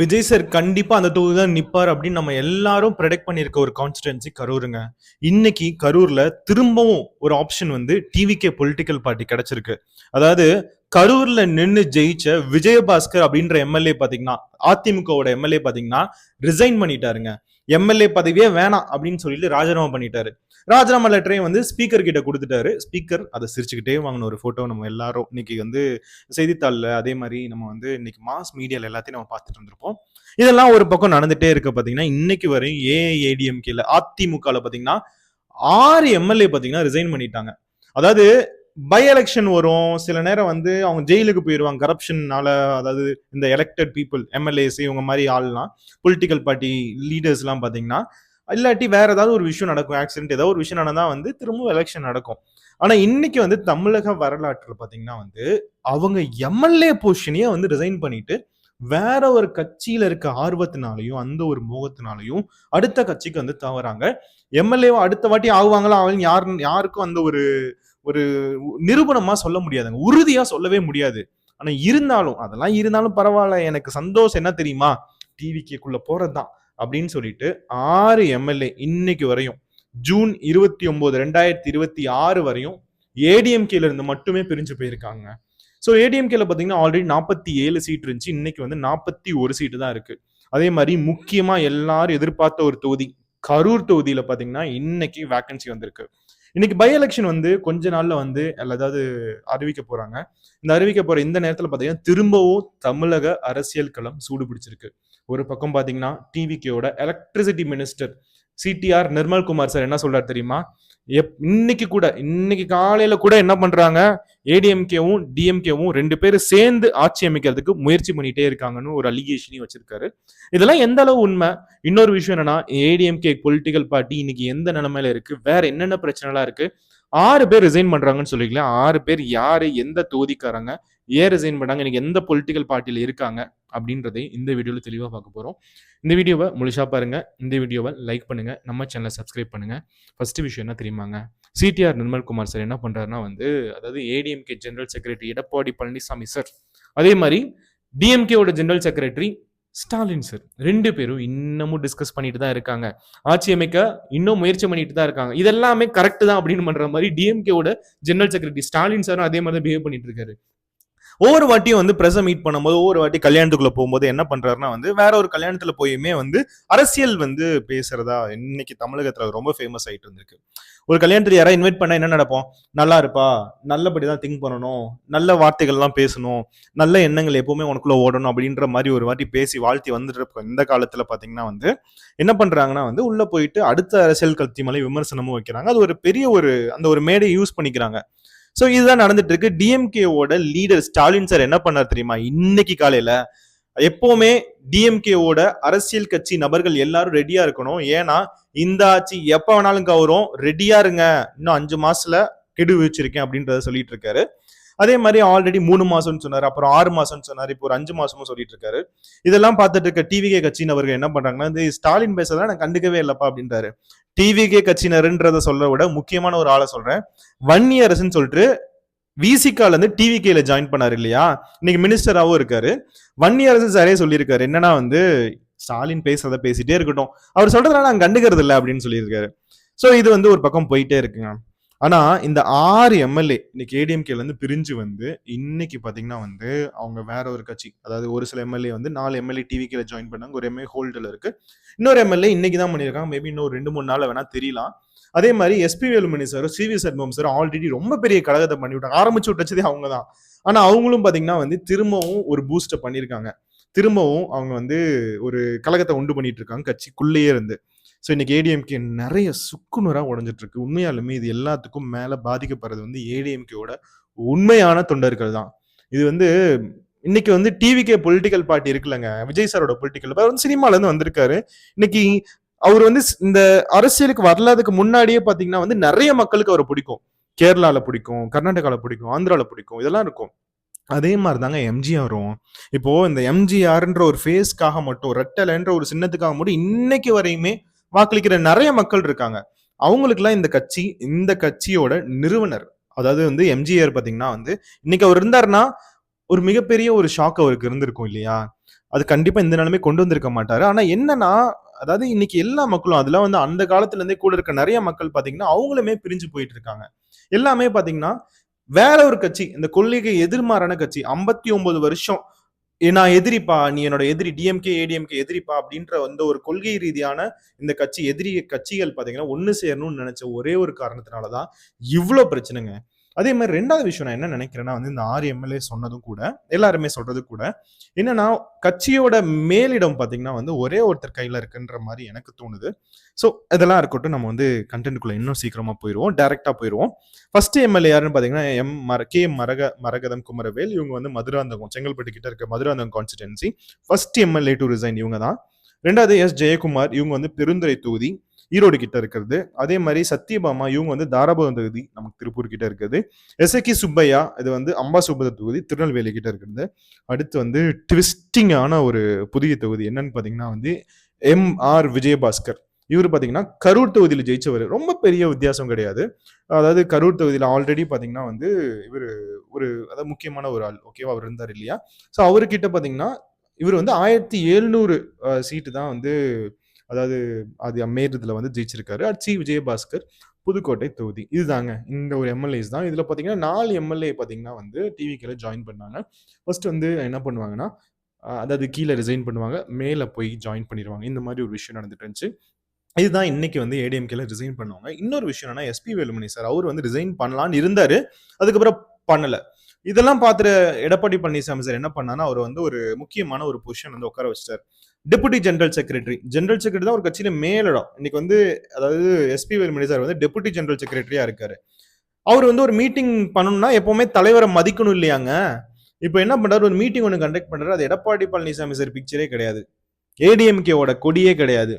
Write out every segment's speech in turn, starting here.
Vijay sir கண்டிப்பா அந்த தொகுதி தான் நிப்பார் அப்படின்னு நம்ம எல்லாரும் ப்ரெடிக்ட் பண்ணியிருக்க ஒரு கான்ஸ்டிடன்சி கரூருங்க. இன்னைக்கு கரூர்ல திரும்பவும் ஒரு ஆப்ஷன் வந்து டிவிகே பொலிட்டிக்கல் பார்ட்டி கிடைச்சிருக்கு. அதாவது கரூர்ல நின்னு ஜெயிச்ச விஜயபாஸ்கர் அப்படின்ற எம்எல்ஏ பாத்தீங்கன்னா, அதிமுகவோட எம்எல்ஏ பாத்தீங்கன்னா ரிசைன் பண்ணிட்டாருங்க. எம்எல்ஏ பதவியே வேணாம் அப்படின்னு சொல்லிட்டு ராஜினாமா பண்ணிட்டாரு. ராஜினாமா லெட்டரையும் வந்து ஸ்பீக்கர் கிட்ட கொடுத்துட்டாரு. ஸ்பீக்கர் அதை சிரிச்சுக்கிட்டே வாங்கின ஒரு போட்டோ நம்ம எல்லாரும் இன்னைக்கு வந்து செய்தித்தாள்ல, அதே மாதிரி நம்ம வந்து இன்னைக்கு மாஸ் மீடியால எல்லாத்தையும் நம்ம பார்த்துட்டு இருந்திருப்போம். இதெல்லாம் ஒரு பக்கம் நடந்துட்டே இருக்க பாத்தீங்கன்னா, இன்னைக்கு வரையும் ஏஐஏடிஎம்கேல அதிமுகல பாத்தீங்கன்னா 6 எம்எல்ஏ பாத்தீங்கன்னா ரிசைன் பண்ணிட்டாங்க. அதாவது பை எலெக்ஷன் வரும், சில நேரம் வந்து அவங்க ஜெயிலுக்கு போயிருவாங்க கரப்ஷன்னால. அதாவது இந்த எலெக்டட் பீப்புள் எம்எல்ஏஸ் இவங்க மாதிரி ஆள்லாம், பொலிட்டிக்கல் பார்ட்டி லீடர்ஸ் எல்லாம் பாத்தீங்கன்னா, இல்லாட்டி வேற ஏதாவது ஒரு விஷயம் நடக்கும், ஆக்சிடென்ட் ஏதாவது ஒரு விஷயம் நடந்தா வந்து திரும்பவும் எலெக்ஷன் நடக்கும். ஆனா இன்னைக்கு வந்து தமிழக வரலாற்றுல பாத்தீங்கன்னா வந்து அவங்க எம்எல்ஏ பொசிஷனையே வந்து ரிசைன் பண்ணிட்டு வேற ஒரு கட்சியில இருக்க ஆர்வத்தினாலையும் அந்த ஒரு மோகத்தினாலையும் அடுத்த கட்சிக்கு வந்து தவறாங்க. எம்எல்ஏ அடுத்த வாட்டி ஆகுவாங்களா யாருக்கும் அந்த ஒரு ஒரு நிரூபணமா சொல்ல முடியாதுங்க, உறுதியா சொல்லவே முடியாது. ஆனா இருந்தாலும் பரவாயில்ல, எனக்கு சந்தோஷம் என்ன தெரியுமா, டிவிக்குள்ள போறதுதான் அப்படின்னு சொல்லிட்டு 6 எம்எல்ஏ இன்னைக்கு வரையும் ஜூன் 29 2026 வரையும் ஏடிஎம்கேல இருந்து மட்டுமே பிரிஞ்சு போயிருக்காங்க. ஸோ ஏடிஎம்கேல பார்த்தீங்கன்னா ஆல்ரெடி 47 சீட் இருந்துச்சு, இன்னைக்கு வந்து 41 சீட்டு தான் இருக்கு. அதே மாதிரி முக்கியமா எல்லாரும் எதிர்பார்த்த ஒரு தொகுதி கரூர் தொகுதியில பார்த்தீங்கன்னா இன்னைக்கு வேகன்சி வந்திருக்கு. இன்னைக்கு பை எலெக்ஷன் வந்து கொஞ்ச நாள்ல வந்து அதாவது அறிவிக்க போறாங்க. இந்த அறிவிக்க போற இந்த நேரத்தில் பார்த்தீங்கன்னா திரும்பவும் தமிழக அரசியல் களம் சூடு பிடிச்சிருக்கு. ஒரு பக்கம் பார்த்தீங்கன்னா டிவிகேயோட electricity minister CTR Nirmalkumar sir என்ன சொல்றாரு தெரியுமா? இன்னைக்கு காலையில கூட என்ன பண்றாங்க, ஏடிஎம்கேவும் டிஎம்கேவும் 2 பேரும் சேர்ந்து ஆட்சி அமைக்கிறதுக்கு முயற்சி பண்ணிட்டே இருக்காங்கன்னு ஒரு அலிகேஷனையும் வச்சிருக்காரு. இதெல்லாம் எந்த அளவு உண்மை? இன்னொரு விஷயம் என்னன்னா, ஏடிஎம்கே பொலிட்டிக்கல் பார்ட்டி இன்னைக்கு எந்த நிலைமையில இருக்கு, வேற என்னென்ன பிரச்சனைலாம் இருக்கு, 6 பேர் ரிசைன் பண்றாங்கன்னு சொல்லிக்கலாம். 6 பேர் யாரு, எந்த தொகுதிக்காரங்க, ஏன் ரிசைன் பண்ணாங்க, இன்னைக்கு எந்த பொலிட்டிக்கல் பார்ட்டியில இருக்காங்க அப்படின்றதை இந்த வீடியோல தெளிவா பார்க்க போறோம். இந்த வீடியோவை முழுசா பாருங்க. இந்த வீடியோவை லைக் பண்ணுங்க, நம்ம சேனலை சப்ஸ்கிரைப் பண்ணுங்க. ஃபர்ஸ்ட் விஷயம் என்ன தெரியுமாங்க, சிடிஆர் நிர்மல்குமார் சார் என்ன பண்றாருன்னா வந்து, அதாவது ADMK general secretary Edappadi Palaniswami sir, அதே மாதிரி டிஎம்கேவோட ஜெனரல் செக்ரட்டரி ஸ்டாலின் சார், 2 பேரும் இன்னமும் டிஸ்கஸ் பண்ணிட்டு தான் இருக்காங்க. ஆட்சி அமைக்க இன்னும் முயற்சி பண்ணிட்டு தான் இருக்காங்க. இதெல்லாமே கரெக்ட் தான் அப்படின்னு பண்ற மாதிரி டிஎம்கேவோட ஜெனரல் செக்ரட்டரி ஸ்டாலின் சாரும் அதே மாதிரி பிஹேவ் பண்ணிட்டு இருக்காரு. ஒவ்வொரு வாட்டியும் வந்து பிரஸை மீட் பண்ணும்போது, ஒவ்வொரு வாட்டி கல்யாணத்துக்குள்ள போகும்போது என்ன பண்றாருன்னா வந்து வேற ஒரு கல்யாணத்துல போயுமே வந்து அரசியல் வந்து பேசுறதா இன்னைக்கு தமிழகத்துல ரொம்ப ஃபேமஸ் ஆயிட்டு இருந்திருக்கு. ஒரு கல்யாணத்துல யாராவது இன்வைட் பண்ணா என்ன நடப்போம், நல்லா இருப்பா, நல்லபடிதான் திங்க் பண்ணணும், நல்ல வார்த்தைகள்லாம் பேசணும், நல்ல எண்ணங்கள் எப்பவுமே உனக்குள்ள ஓடணும் அப்படின்ற மாதிரி ஒரு வாட்டி பேசி வாழ்த்தி வந்துட்டு இருப்போம். இந்த காலத்துல பாத்தீங்கன்னா வந்து என்ன பண்றாங்கன்னா வந்து உள்ள போயிட்டு அடுத்த அரசியல் கட்சி மேலே விமர்சனமும் வைக்கிறாங்க. அது ஒரு பெரிய ஒரு அந்த ஒரு மேடையை யூஸ் பண்ணிக்கிறாங்க. சோ இதுதான் நடந்துட்டு இருக்கு. டிஎம்கேவோட லீடர் ஸ்டாலின் சார் என்ன பண்ணார் தெரியுமா, இன்னைக்கு காலையில எப்பவுமே டிஎம்கேவோட அரசியல் கட்சி நபர்கள் எல்லாரும் ரெடியா இருக்கணும், ஏன்னா இந்த ஆட்சி எப்ப வேணாலும் கவரும், ரெடியா இருங்க, இன்னும் 5 மாசத்துல கெடு வச்சிருக்கேன் அப்படின்றத சொல்லிட்டு இருக்காரு. அதே மாதிரி ஆல்ரெடி 3 மாசம்னு சொன்னாரு, அப்புறம் 6 மாசம்னு சொன்னாரு, இப்போ ஒரு 5 மாசமும் சொல்லிட்டு இருக்காரு. இதெல்லாம் பார்த்துட்டு இருக்க டிவிகே கட்சியினவர்கள் என்ன பண்றாங்கன்னா, இந்த ஸ்டாலின் பேசுறதா நான் கண்டுக்கவே இல்லப்பா அப்படின்றாரு. டிவிகே கட்சியினருன்றத சொல்ல விட முக்கியமான ஒரு ஆளை சொல்றேன். வன்னியரசுன்னு சொல்லிட்டு விசிகால இருந்து டிவிகேல ஜாயின் பண்ணாரு இல்லையா, இன்னைக்கு மினிஸ்டராகவும் இருக்காரு. வன்னியரசு சாரே சொல்லியிருக்காரு என்னன்னா வந்து, ஸ்டாலின் பேசுறத பேசிட்டே இருக்கட்டும், அவர் சொல்றதுனால நாங்க கண்டுக்கிறது இல்லை அப்படின்னு சொல்லியிருக்காரு. சோ இது வந்து ஒரு பக்கம் போயிட்டே இருக்குங்க. ஆனா இந்த 6 எம்எல்ஏ இன்னைக்கு ஏடிஎம்கேல இருந்து பிரிஞ்சு வந்து இன்னைக்கு பாத்தீங்கன்னா வந்து அவங்க வேற ஒரு கட்சி, அதாவது ஒரு சில எம்எல்ஏ வந்து 4 எம்எல்ஏ டிவிகேல ஜாயின் பண்ணாங்க, ஒரு எம்எல்ஏ ஹோல்டில் இருக்கு, இன்னொரு எம்எல்ஏ இன்னைக்கு தான் பண்ணியிருக்காங்க, மேபி இன்னும் 2-3 நாள் வேணா தெரியலாம். அதே மாதிரி SP Velumani sir, CV Shanmugam sir already ரொம்ப பெரிய கழகத்தை பண்ணி விட்டாங்க, ஆரம்பிச்சு விட்டச்சதே அவங்க தான். ஆனா அவங்களும் பாத்தீங்கன்னா வந்து திரும்பவும் ஒரு பூஸ்ட் பண்ணியிருக்காங்க. திரும்பவும் அவங்க வந்து ஒரு கழகத்தை உண்டு பண்ணிட்டு இருக்காங்க கட்சிக்குள்ளேயே இருந்து. ஸோ இன்னைக்கு ஏடிஎம்கே நிறைய சுக்குநூறாக உடஞ்சிட்டு இருக்கு. உண்மையாலுமே இது எல்லாத்துக்கும் மேல பாதிக்கப்படுறது வந்து ஏடிஎம்கேவோட உண்மையான தொண்டர்கள் தான். இது வந்து இன்னைக்கு வந்து டிவிகே பொலிட்டிக்கல் பார்ட்டி இருக்குல்லங்க, விஜய் சாரோட பொலிட்டிக்கல் பார்ட்டி வந்து சினிமால இருந்து வந்திருக்காரு. இன்னைக்கு அவர் வந்து இந்த அரசியலுக்கு வரலாதுக்கு முன்னாடியே பாத்தீங்கன்னா வந்து நிறைய மக்களுக்கு அவரை பிடிக்கும். கேரளால பிடிக்கும், கர்நாடகால பிடிக்கும், ஆந்திரால பிடிக்கும், இதெல்லாம் இருக்கும். அதே மாதிரி தாங்க எம்ஜிஆரும். இப்போ இந்த எம்ஜிஆர்ன்ற ஒரு ஃபேஸ்க்காக மட்டும், ரெட்டலைன்ற ஒரு சின்னத்துக்காக மட்டும் இன்னைக்கு வரையுமே வாக்களிக்கிற நிறைய மக்கள் இருக்காங்க. அவங்களுக்குலாம் இந்த கட்சியோட நிறுவனர், அதாவது வந்து எம்ஜிஆர் பாத்தீங்கன்னா வந்து இன்னைக்கு அவர் இருந்தாருன்னா ஒரு மிகப்பெரிய ஒரு ஷாக் அவருக்கு இருந்திருக்கும் இல்லையா. அது கண்டிப்பா இந்த நிலைமை கொண்டு வந்திருக்க மாட்டாரு. ஆனா என்னன்னா, அதாவது இன்னைக்கு எல்லா மக்களும் அதெல்லாம் வந்து அந்த காலத்துல இருந்தே கூட இருக்க நெறைய மக்கள் பார்த்தீங்கன்னா, அவங்களுமே பிரிஞ்சு போயிட்டு இருக்காங்க. எல்லாமே பார்த்தீங்கன்னா, வேற ஒரு கட்சி, இந்த கொள்கைக்கு எதிர்மாறான கட்சி. 59 வருஷம் நான் எதிரிப்பா, நீ என்னோட எதிரி டிஎம்கே, ஏடிஎம்கே எதிரிப்பா அப்படின்ற வந்து ஒரு கொள்கை ரீதியான இந்த கட்சி எதிரி கட்சிகள் பார்த்தீங்கன்னா, ஒண்ணு சேரணும்னு நெனச்ச ஒரே ஒரு காரணத்தினால தான் இவ்ளோ பிரச்சனைங்க. அதே மாரி 2வது விஷயம் நான் என்ன நெனைக்கிறேன்னா வந்து, இந்த 6 எம்எல்ஏ சொன்னதும் கூட, எல்லாருமே சொல்றது கூட, என்னன்னா கட்சியோட மேலிடம் பார்த்தீங்கன்னா வந்து ஒரே ஒருத்தர் கையில இருக்குன்ற மாரி எனக்கு தோணுது. ஸோ இதெல்லாம் இருக்கட்டும். நம்ம வந்து கன்டென்ட்குள்ள இன்னும் சீக்கிரமா போயிருவோம். டைரக்ட்டா போயிருவோம். ஃபர்ஸ்ட் எம்எல்ஏ யாருன்னு பார்த்தீங்கன்னா, கே.எம். மரகதம் குமரவேல். இவங்க வந்து மதுராந்தகம், செங்கல்பட்டு கிட்ட இருக்க Madurantakam constituency. First MLA to resign இவங்க தான். 2வது ஜெயக்குமார். இவங்க வந்து பெருந்துறை தொகுதி. ஈரோடு கிட்ட இருக்கிறது. அதே மாரி சத்யபாமா இவங்க வந்து தாராபுரம் தொகுதி. நமக்கு திருப்பூர் கிட்ட இருக்கிறது. எஸ்.ஏ.கே. சுப்பையா இது வந்து அம்பாசமுத்திரம் தொகுதி. திருநெல்வேலி கிட்ட இருக்கிறது. அடுத்து வந்து ட்விஸ்டிங்கான ஒரு புதிய தொகுதி என்னன்னு பார்த்தீங்கன்னா வந்து, எம்.ஆர். விஜயபாஸ்கர். இவரு பார்த்தீங்கன்னா, கரூர் தொகுதியில ஜெயிச்சவரு. ரொம்ப பெரிய வித்தியாசம் கிடையாது. அதாவது கரூர் தொகுதியில ஆல்ரெடி பார்த்தீங்கன்னா வந்து, இவரு ஒரு அதாவது முக்கியமான ஒரு ஆள். ஓகேவா? அவர் இருந்தார் இல்லையா? ஸோ அவருகிட்ட பார்த்தீங்கன்னா, இவரு வந்து 1700 சீட்டு தான் வந்து அதாவது அது அமேற்றத்துல வந்து ஜெயிச்சிருக்காரு. சி. விஜயபாஸ்கர் புதுக்கோட்டை தொகுதி. இதுதாங்க. இந்த ஒரு எம்எல்ஏஸ் தான். இதுல பார்த்தீங்கன்னா, 4 எம்எல்ஏ பார்த்தீங்கன்னா வந்து டிவிகேல ஜாயின் பண்ணாங்க. ஃபர்ஸ்ட் வந்து என்ன பண்ணுவாங்கன்னா, அதாவது கீழ ரிசைன் பண்ணுவாங்க. மேல போய் ஜாயின் பண்ணிருவாங்க. இந்த மாரி ஒரு விஷயம் நடந்துட்டு இருந்துச்சு. இதுதான் இன்னைக்கு வந்து ஏடிஎம்கேல ரிசைன் பண்ணுவாங்க. இன்னொரு விஷயம் என்னன்னா, எஸ்பி வேலுமணி சார் அவரு வந்து ரிசைன் பண்ணலான்னு இருந்தாரு. அதுக்கப்புறம் பண்ணல. இதெல்லாம் பார்த்துட்டு எடப்பாடி பழனிசாமி சார் என்ன பண்ணாருன்னா, அவர வந்து ஒரு முக்கியமான ஒரு பொசிஷன் வந்து உட்கார வச்சுட்டாரு. Deputy general secretary. General secretary தான் ஒரு கட்சியில மேலிடம். இன்னைக்கு வந்து அதாவது எஸ்பி வேலுமணி சார் வந்து டெப்யூட்டி ஜெனரல் செக்ரட்டரியா இருக்காரு. அவரு வந்து ஒரு மீட்டிங் பண்ணணும்னா எப்பவுமே தலைவர மதிக்கணும் இல்லையாங்க? இப்ப என்ன பண்றாரு, ஒரு மீட்டிங் ஒண்ணு கண்டக்ட் பண்றாரு. அது எடப்பாடி பழனிசாமி சார் பிக்சரே கிடையாது. ஏடிஎம்கேவோட கொடியே கிடையாது.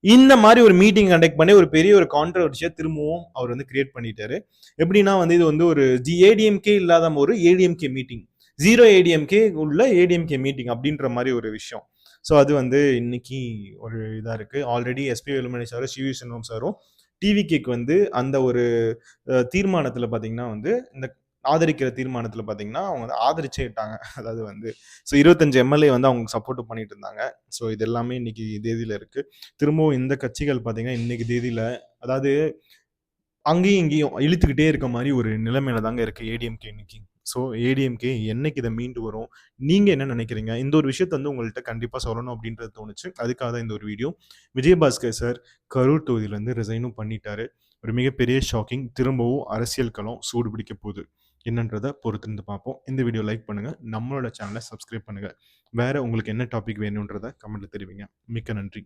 இந்த மாரி ஒரு மீட்டிங் கண்டக்ட் பண்ணி ஒரு பெரிய ஒரு கான்ட்ரோவர்சியா திரும்பவும் அவர் வந்து கிரியேட் பண்ணிட்டாரு. எப்படின்னா வந்து இது வந்து ஒரு ஏடிஎம்கே இல்லாத ஒரு ஏடிஎம்கே மீட்டிங். 0 ஏடிஎம்கே உள்ள ஏடிஎம்கே மீட்டிங் அப்படின்ற மாரி ஒரு விஷயம். ஸோ அது வந்து இன்னைக்கு ஒரு இதா இருக்கு. ஆல்ரெடி எஸ்பி வேலுமணி சாரும், சி.வி. சண்முகம் சாரும் டிவிகேக்கு வந்து அந்த ஒரு தீர்மானத்தில பார்த்தீங்கன்னா வந்து இந்த ஆதரிக்கிற தீர்மானத்தில பார்த்தீங்கன்னா, அவங்க வந்து ஆதரிச்சே விட்டாங்க. அதாவது வந்து ஸோ 25 எம்எல்ஏ வந்து அவங்களுக்கு சப்போர்ட் பண்ணிட்டு இருந்தாங்க. ஸோ இது எல்லாமே இன்னைக்கு தேதியில இருக்கு. திரும்பவும் இந்த கட்சிகள் பார்த்தீங்கன்னா, இன்னைக்கு தேதியில அதாவது அங்கேயும், இங்கேயும் இழுத்துக்கிட்டே இருக்க மாரி ஒரு நிலைமையில தாங்க இருக்கு ஏடிஎம்கே இன்னைக்கு. ஸோ ஏடிஎம்கே என்னைக்கு இத மீண்டு வரும்? நீங்க என்ன நினைக்கிறீங்க? இந்த ஒரு விஷயத்த வந்து உங்கள்ட்ட கண்டிப்பா சொல்லணும் அப்டின்றது தோணுச்சு. அதுக்காக தான் இந்த ஒரு வீடியோ. விஜயபாஸ்கர் சார் கரூர் தொகுதியிலருந்து ரிசைனும் பண்ணிட்டாரு. ஒரு மிகப்பெரிய ஷாக்கிங். திரும்பவும் அரசியல் களம் சூடு பிடிக்க போது. என்னன்றத பொறுத்திருந்து பார்ப்போம். இந்த வீடியோ லைக் பண்ணுங்க. நம்மளோட சேனல சப்ஸ்கிரைப் பண்ணுங்க. வேற உங்களுக்கு என்ன டாபிக் வேணும்ன்றத கமெண்ட்ல தெரிவிங்க. மிக்க நன்றி.